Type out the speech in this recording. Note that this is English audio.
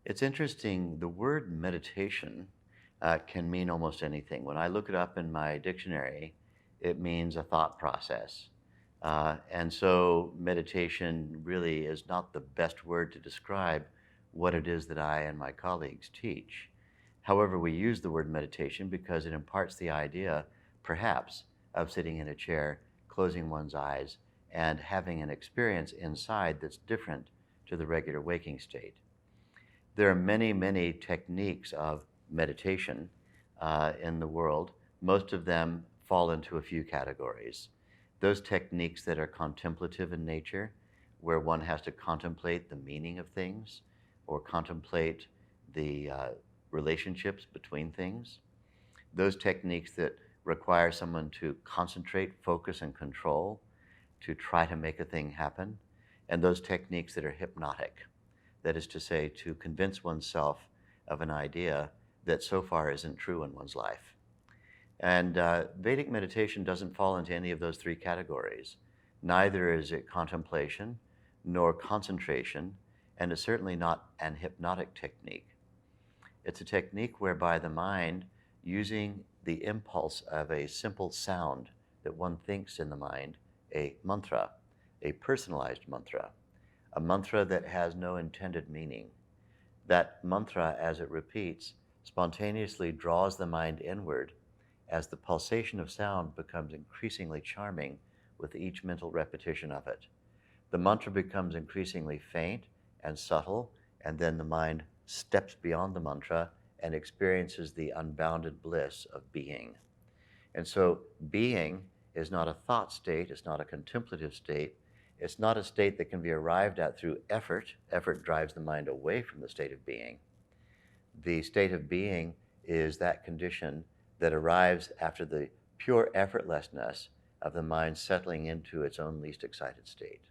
It's interesting. The word meditation can mean almost anything. When I look it up in my dictionary, it means a thought process. And so meditation really is not the best word to describe what it is that I and my colleagues teach. However, we use the word meditation because it imparts the idea, perhaps, of sitting in a chair, closing one's eyes, and having an experience inside that's different to the regular waking state. There are many, many techniques of meditation in the world. Most of them fall into a few categories. Those techniques that are contemplative in nature, where one has to contemplate the meaning of things or contemplate the relationships between things. Those techniques that require someone to concentrate, focus, and control to try to make a thing happen. And those techniques that are hypnotic, that is to say, to convince oneself of an idea that so far isn't true in one's life. And Vedic meditation doesn't fall into any of those three categories. Neither is it contemplation nor concentration, and it's certainly not an hypnotic technique. It's a technique whereby the mind, using the impulse of a simple sound that one thinks in the mind, a mantra, a personalized mantra, a mantra that has no intended meaning. That mantra, as it repeats, spontaneously draws the mind inward as the pulsation of sound becomes increasingly charming with each mental repetition of it. The mantra becomes increasingly faint and subtle, and then the mind steps beyond the mantra and experiences the unbounded bliss of being. And so, being is not a thought state, it's not a contemplative state, it's not a state that can be arrived at through effort. Effort drives the mind away from the state of being. The state of being is that condition that arrives after the pure effortlessness of the mind settling into its own least excited state.